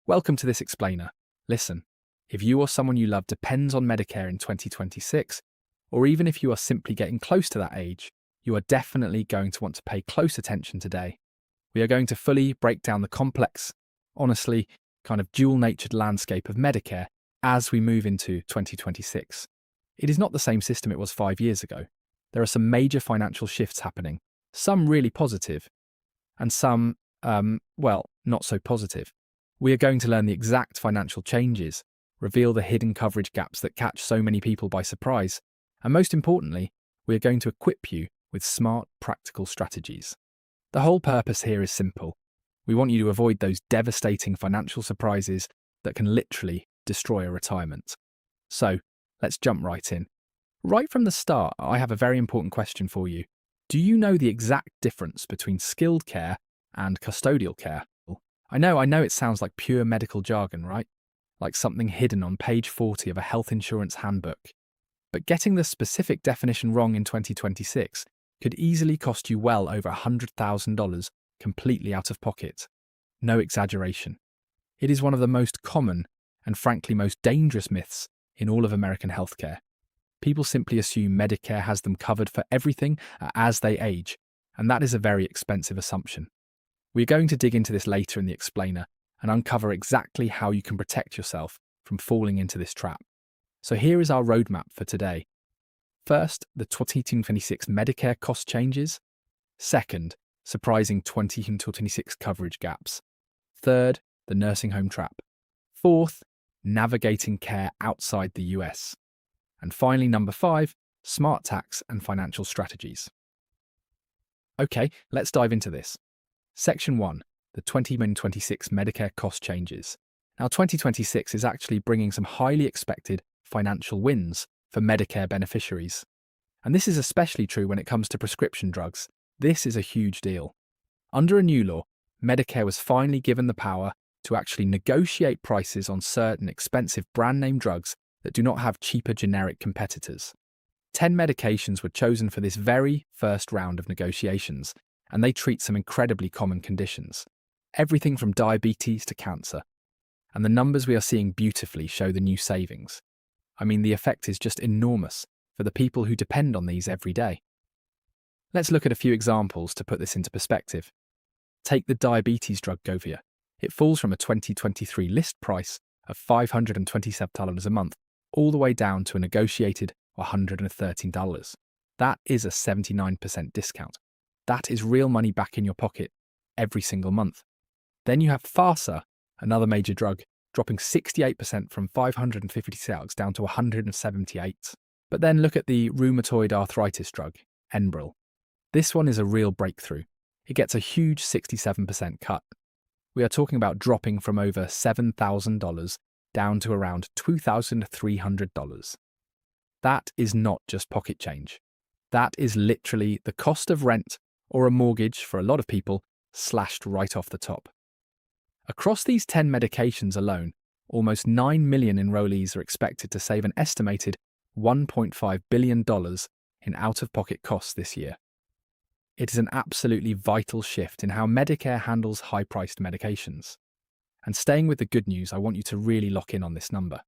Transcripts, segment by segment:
Welcome to this explainer. Listen, if you or someone you love depends on Medicare in 2026, or even if you are simply getting close to that age, you are definitely going to want to pay close attention today. We are going to fully break down the complex, honestly, kind of dual-natured landscape of Medicare as we move into 2026. It is not the same system it was 5 years ago. There are some major financial shifts happening, some really positive, and some, not so positive. We are going to learn the exact financial changes, reveal the hidden coverage gaps that catch so many people by surprise, and most importantly, we are going to equip you with smart, practical strategies. The whole purpose here is simple. We want you to avoid those devastating financial surprises that can literally destroy a retirement. So, let's jump right in. Right from the start, I have a very important question for you. Do you know the exact difference between skilled care and custodial care? I know it sounds like pure medical jargon, right? Like something hidden on page 40 of a health insurance handbook. But getting the specific definition wrong in 2026 could easily cost you well over $100,000 completely out of pocket. No exaggeration. It is one of the most common and frankly most dangerous myths in all of American healthcare. People simply assume Medicare has them covered for everything as they age, and that is a very expensive assumption. We're going to dig into this later in the explainer and uncover exactly how you can protect yourself from falling into this trap. So here is our roadmap for today. First, the 2026 Medicare cost changes. Second, surprising 2026 coverage gaps. Third, the nursing home trap. Fourth, navigating care outside the US. And finally, number 5, smart tax and financial strategies. Okay, let's dive into this. Section 1, the 2026 Medicare cost changes. Now, 2026 is actually bringing some highly expected financial wins for Medicare beneficiaries. And this is especially true when it comes to prescription drugs. This is a huge deal. Under a new law, Medicare was finally given the power to actually negotiate prices on certain expensive brand-name drugs that do not have cheaper generic competitors. 10 medications were chosen for this very first round of negotiations, and they treat some incredibly common conditions. Everything from diabetes to cancer. And the numbers we are seeing beautifully show the new savings. I mean, the effect is just enormous for the people who depend on these every day. Let's look at a few examples to put this into perspective. Take the diabetes drug Govia. It falls from a 2023 list price of $527 a month all the way down to a negotiated $113. That is a 79% discount. That is real money back in your pocket every single month. Then you have Farsa, another major drug, dropping 68% from $556 down to $178. But then look at the rheumatoid arthritis drug, Enbrel. This one is a real breakthrough. It gets a huge 67% cut. We are talking about dropping from over $7,000 down to around $2,300. That is not just pocket change. That is literally the cost of rent or a mortgage for a lot of people slashed right off the top. Across these 10 medications alone, almost 9 million enrollees are expected to save an estimated $1.5 billion in out-of-pocket costs this year. It is an absolutely vital shift in how Medicare handles high-priced medications. And staying with the good news, I want you to really lock in on this number.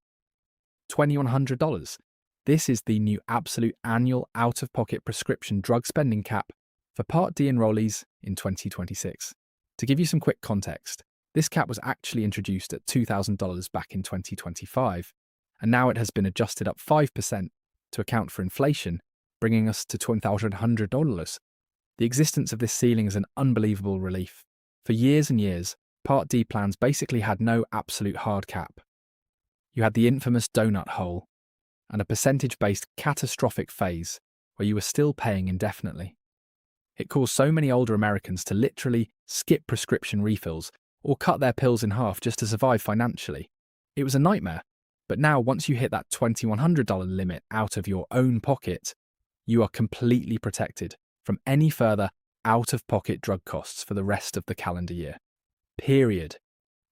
$2,100. This is the new absolute annual out-of-pocket prescription drug spending cap for Part D enrollees in 2026. To give you some quick context, this cap was actually introduced at $2,000 back in 2025, and now it has been adjusted up 5% to account for inflation, bringing us to $2,100. The existence of this ceiling is an unbelievable relief. For years and years, Part D plans basically had no absolute hard cap. You had the infamous donut hole and a percentage-based catastrophic phase where you were still paying indefinitely. It caused so many older Americans to literally skip prescription refills or cut their pills in half just to survive financially. It was a nightmare, but now once you hit that $2,100 limit out of your own pocket, you are completely protected from any further out-of-pocket drug costs for the rest of the calendar year. Period.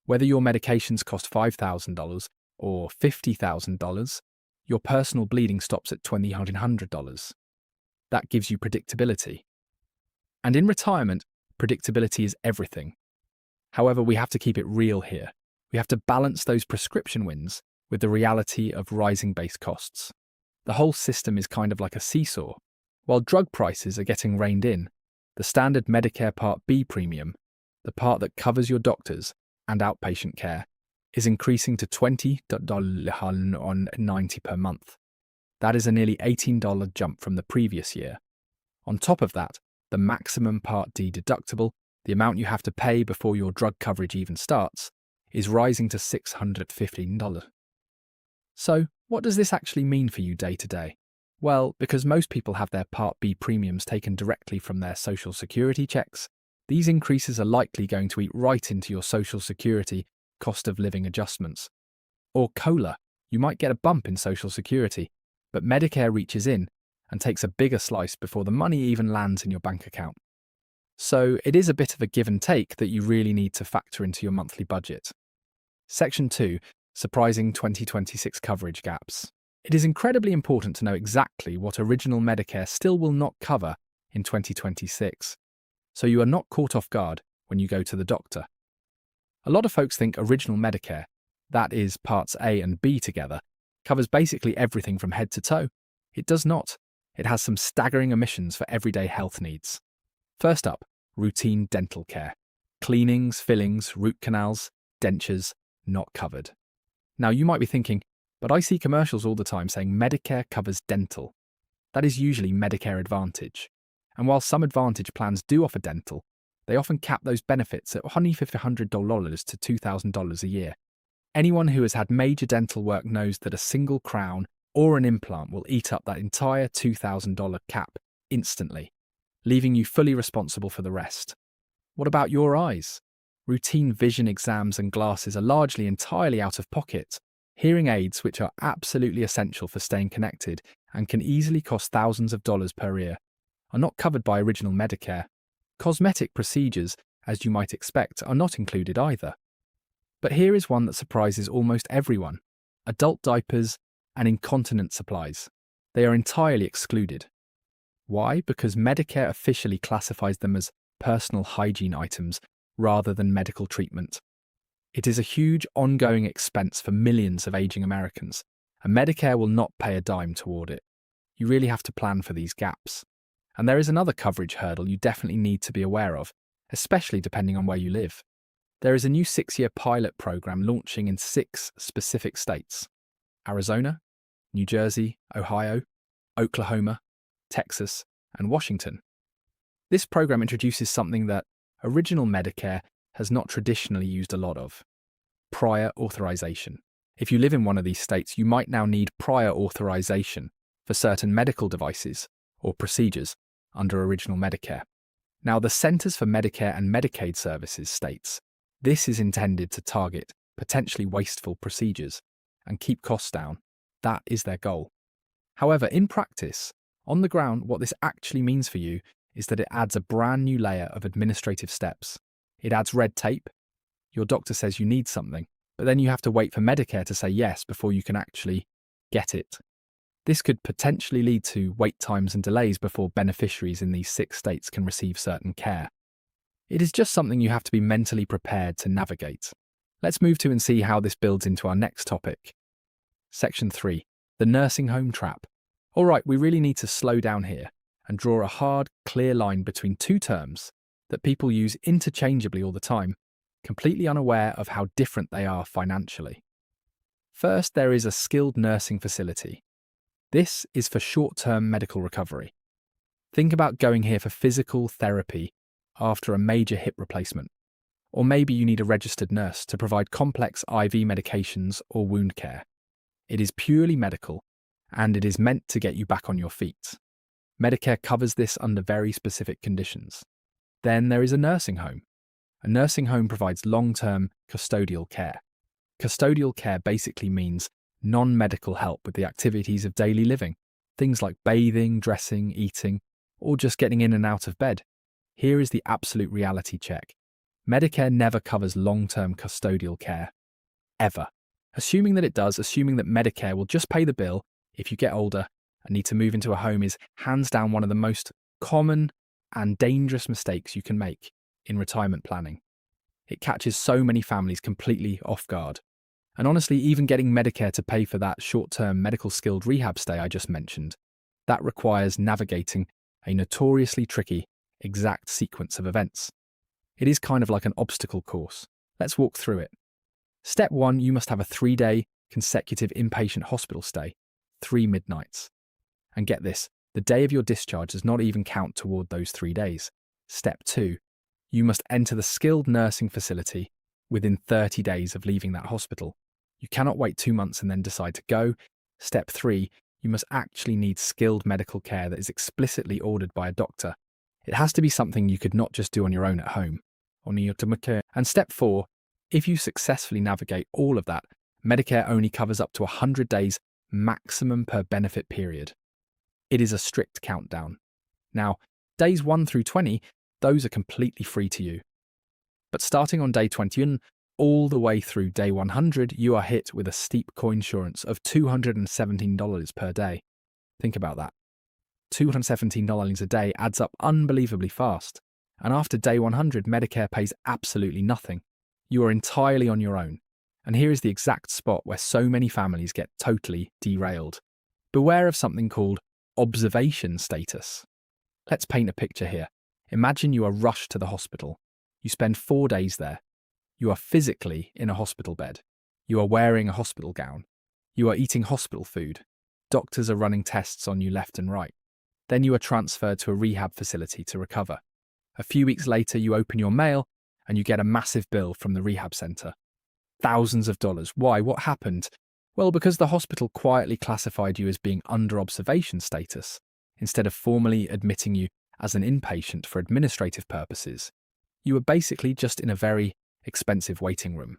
Whether your medications cost $5,000 or $50,000, your personal bleeding stops at $2,100. That gives you predictability. And in retirement, predictability is everything. However, we have to keep it real here. We have to balance those prescription wins with the reality of rising base costs. The whole system is kind of like a seesaw. While drug prices are getting reined in, the standard Medicare Part B premium, the part that covers your doctors and outpatient care, is increasing to $20.90 per month. That is a nearly $18 jump from the previous year. On top of that, the maximum Part D deductible, the amount you have to pay before your drug coverage even starts, is rising to $615. So, what does this actually mean for you day to day? Well, because most people have their Part B premiums taken directly from their Social Security checks, these increases are likely going to eat right into your Social Security cost of living adjustments. Or COLA, you might get a bump in Social Security, but Medicare reaches in and takes a bigger slice before the money even lands in your bank account. So it is a bit of a give and take that you really need to factor into your monthly budget. Section 2. Surprising 2026 coverage gaps. It is incredibly important to know exactly what original Medicare still will not cover in 2026, so you are not caught off guard when you go to the doctor. A lot of folks think original Medicare, that is Parts A and B together, covers basically everything from head to toe. It does not. It has some staggering omissions for everyday health needs. First up, routine dental care. Cleanings, fillings, root canals, dentures, not covered. Now you might be thinking, but I see commercials all the time saying Medicare covers dental. That is usually Medicare Advantage. And while some Advantage plans do offer dental, they often cap those benefits at $1,500 to $2,000 a year. Anyone who has had major dental work knows that a single crown or an implant will eat up that entire $2,000 cap instantly, leaving you fully responsible for the rest. What about your eyes? Routine vision exams and glasses are largely entirely out of pocket. Hearing aids, which are absolutely essential for staying connected and can easily cost thousands of dollars per ear, are not covered by original Medicare. Cosmetic procedures, as you might expect, are not included either. But here is one that surprises almost everyone: adult diapers and incontinence supplies. They are entirely excluded. Why? Because Medicare officially classifies them as personal hygiene items rather than medical treatment. It is a huge ongoing expense for millions of aging Americans, and Medicare will not pay a dime toward it. You really have to plan for these gaps. And there is another coverage hurdle you definitely need to be aware of, especially depending on where you live. There is a new 6-year pilot program launching in 6 specific states: Arizona, New Jersey, Ohio, Oklahoma, Texas, and Washington. This program introduces something that original Medicare has not traditionally used a lot of: prior authorization. If you live in one of these states, you might now need prior authorization for certain medical devices or procedures under original Medicare. Now, the Centers for Medicare and Medicaid Services states this is intended to target potentially wasteful procedures and keep costs down. That is their goal. However, in practice, on the ground, what this actually means for you is that it adds a brand new layer of administrative steps. It adds red tape. Your doctor says you need something, but then you have to wait for Medicare to say yes before you can actually get it. This could potentially lead to wait times and delays before beneficiaries in these 6 states can receive certain care. It is just something you have to be mentally prepared to navigate. Let's move to and see how this builds into our next topic. Section 3. The nursing home trap. All right, we really need to slow down here and draw a hard, clear line between 2 terms that people use interchangeably all the time, completely unaware of how different they are financially. First, there is a skilled nursing facility. This is for short-term medical recovery. Think about going here for physical therapy after a major hip replacement. Or maybe you need a registered nurse to provide complex IV medications or wound care. It is purely medical, and it is meant to get you back on your feet. Medicare covers this under very specific conditions. Then there is a nursing home. A nursing home provides long-term custodial care. Custodial care basically means non-medical help with the activities of daily living, things like bathing, dressing, eating, or just getting in and out of bed. Here is the absolute reality check. Medicare never covers long-term custodial care. Ever. Assuming that it does, assuming that Medicare will just pay the bill if you get older and need to move into a home is hands down one of the most common and dangerous mistakes you can make in retirement planning. It catches so many families completely off guard. And honestly, even getting Medicare to pay for that short-term medical skilled rehab stay I just mentioned, that requires navigating a notoriously tricky, exact sequence of events. It is kind of like an obstacle course. Let's walk through it. Step 1, you must have a 3-day consecutive inpatient hospital stay, 3 midnights. And get this, the day of your discharge does not even count toward those 3 days. Step 2, you must enter the skilled nursing facility within 30 days of leaving that hospital. You cannot wait 2 months and then decide to go. Step 3, you must actually need skilled medical care that is explicitly ordered by a doctor. It has to be something you could not just do on your own at home. And step 4, if you successfully navigate all of that, Medicare only covers up to 100 days maximum per benefit period. It is a strict countdown. Now, days 1 through 20, those are completely free to you. But starting on day 21, all the way through day 100, you are hit with a steep co-insurance of $217 per day. Think about that. $217 a day adds up unbelievably fast. And after day 100, Medicare pays absolutely nothing. You are entirely on your own. And here is the exact spot where so many families get totally derailed. Beware of something called observation status. Let's paint a picture here. Imagine you are rushed to the hospital. You spend 4 days there. You are physically in a hospital bed. You are wearing a hospital gown. You are eating hospital food. Doctors are running tests on you left and right. Then you are transferred to a rehab facility to recover. A few weeks later, you open your mail and you get a massive bill from the rehab center. Thousands of dollars. Why? What happened? Well, because the hospital quietly classified you as being under observation status, instead of formally admitting you as an inpatient for administrative purposes. You were basically just in a very expensive waiting room.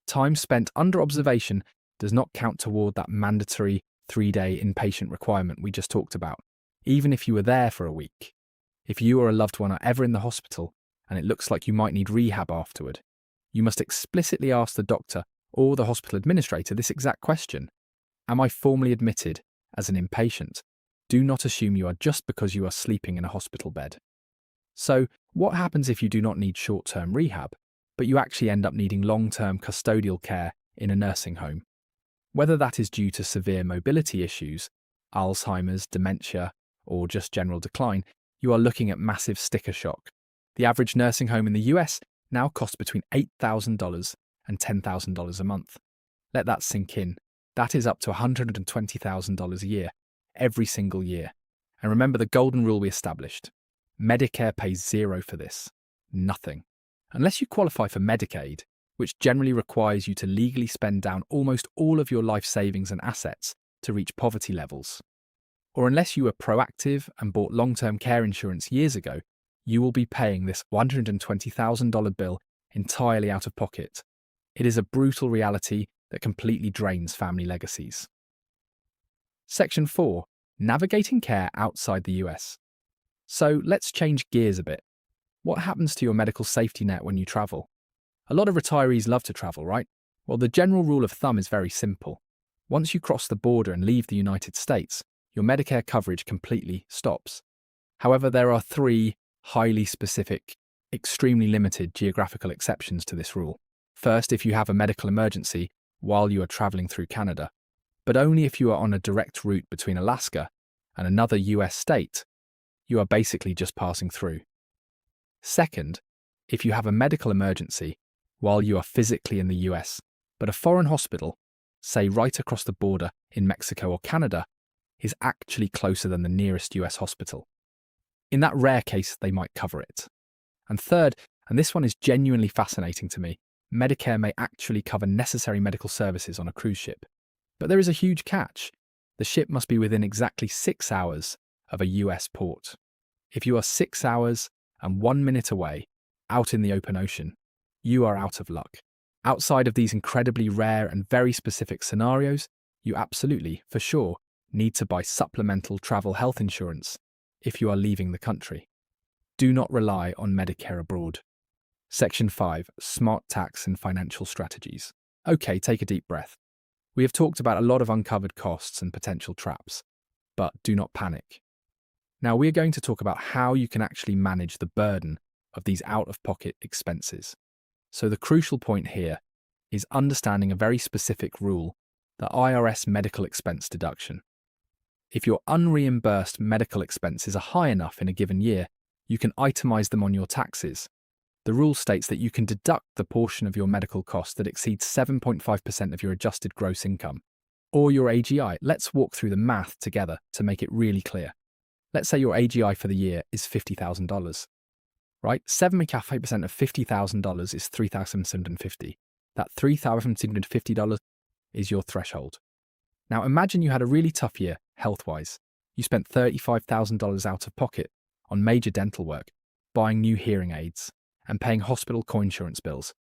Time spent under observation does not count toward that mandatory 3-day inpatient requirement we just talked about, even if you were there for a week. If you or a loved one are ever in the hospital and it looks like you might need rehab afterward, you must explicitly ask the doctor or the hospital administrator this exact question. Am I formally admitted as an inpatient? Do not assume you are just because you are sleeping in a hospital bed. So, what happens if you do not need short-term rehab, but you actually end up needing long-term custodial care in a nursing home? Whether that is due to severe mobility issues, Alzheimer's, dementia, or just general decline, you are looking at massive sticker shock. The average nursing home in the US now costs between $8,000 and $10,000 a month. Let that sink in. That is up to $120,000 a year, every single year. And remember the golden rule we established. Medicare pays zero for this. Nothing. Unless you qualify for Medicaid, which generally requires you to legally spend down almost all of your life savings and assets to reach poverty levels. Or unless you were proactive and bought long-term care insurance years ago, you will be paying this $120,000 bill entirely out of pocket. It is a brutal reality that completely drains family legacies. Section 4. Navigating care outside the US. So let's change gears a bit. What happens to your medical safety net when you travel? A lot of retirees love to travel, right? Well, the general rule of thumb is very simple. Once you cross the border and leave the United States, your Medicare coverage completely stops. However, there are 3 highly specific, extremely limited geographical exceptions to this rule. First, if you have a medical emergency while you are traveling through Canada, but only if you are on a direct route between Alaska and another US state, you are basically just passing through. Second, if you have a medical emergency while you are physically in the US, but a foreign hospital, say right across the border in Mexico or Canada, is actually closer than the nearest US hospital. In that rare case, they might cover it. And third, and this one is genuinely fascinating to me, Medicare may actually cover necessary medical services on a cruise ship. But there is a huge catch. The ship must be within exactly 6 hours of a US port. If you are 6 hours and 1 minute away, out in the open ocean, you are out of luck. Outside of these incredibly rare and very specific scenarios, you absolutely, for sure, need to buy supplemental travel health insurance if you are leaving the country. Do not rely on Medicare abroad. Section 5. Smart tax and financial strategies. Okay, take a deep breath. We have talked about a lot of uncovered costs and potential traps, but do not panic. Now we are going to talk about how you can actually manage the burden of these out-of-pocket expenses. So the crucial point here is understanding a very specific rule, the IRS medical expense deduction. If your unreimbursed medical expenses are high enough in a given year, you can itemize them on your taxes. The rule states that you can deduct the portion of your medical cost that exceeds 7.5% of your adjusted gross income, or your AGI. Let's walk through the math together to make it really clear. Let's say your AGI for the year is $50,000, right? 7.5% of $50,000 is $3,750. That $3,750 is your threshold. Now imagine you had a really tough year, health-wise. You spent $35,000 out of pocket on major dental work, buying new hearing aids, and paying hospital co-insurance bills.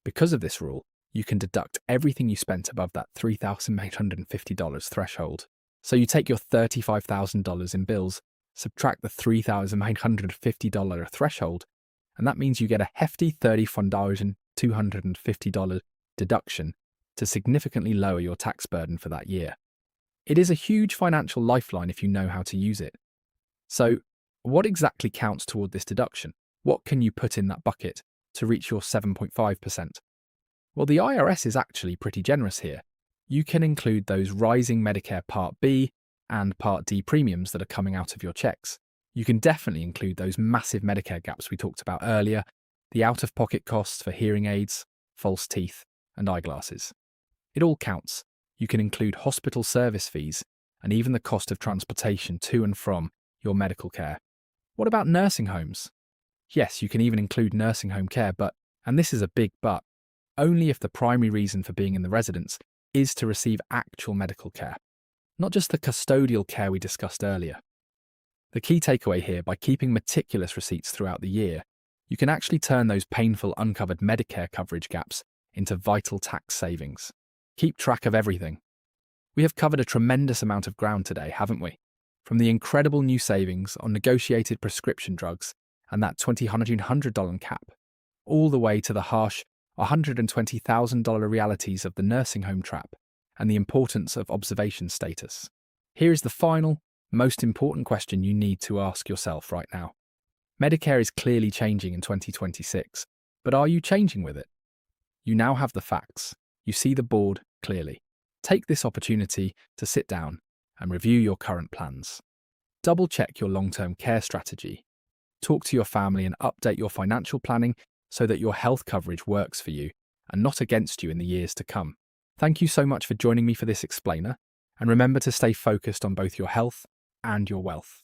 Because of this rule, you can deduct everything you spent above that $3,850 threshold. So you take your $35,000 in bills, subtract the $3,850 threshold, and that means you get a hefty $34,250 deduction to significantly lower your tax burden for that year. It is a huge financial lifeline if you know how to use it. So, what exactly counts toward this deduction? What can you put in that bucket to reach your 7.5%? Well, the IRS is actually pretty generous here. You can include those rising Medicare Part B and Part D premiums that are coming out of your checks. You can definitely include those massive Medicare gaps we talked about earlier, the out-of-pocket costs for hearing aids, false teeth, and eyeglasses. It all counts. You can include hospital service fees and even the cost of transportation to and from your medical care. What about nursing homes? Yes, you can even include nursing home care, but, and this is a big but, only if the primary reason for being in the residence is to receive actual medical care, not just the custodial care we discussed earlier. The key takeaway here, by keeping meticulous receipts throughout the year, you can actually turn those painful uncovered Medicare coverage gaps into vital tax savings. Keep track of everything. We have covered a tremendous amount of ground today, haven't we? From the incredible new savings on negotiated prescription drugs and that $2,100 cap, all the way to the harsh $120,000 realities of the nursing home trap and the importance of observation status. Here is the final, most important question you need to ask yourself right now. Medicare is clearly changing in 2026, but are you changing with it? You now have the facts. You see the board clearly. Take this opportunity to sit down and review your current plans. Double-check your long-term care strategy. Talk to your family and update your financial planning so that your health coverage works for you and not against you in the years to come. Thank you so much for joining me for this explainer, and remember to stay focused on both your health and your wealth.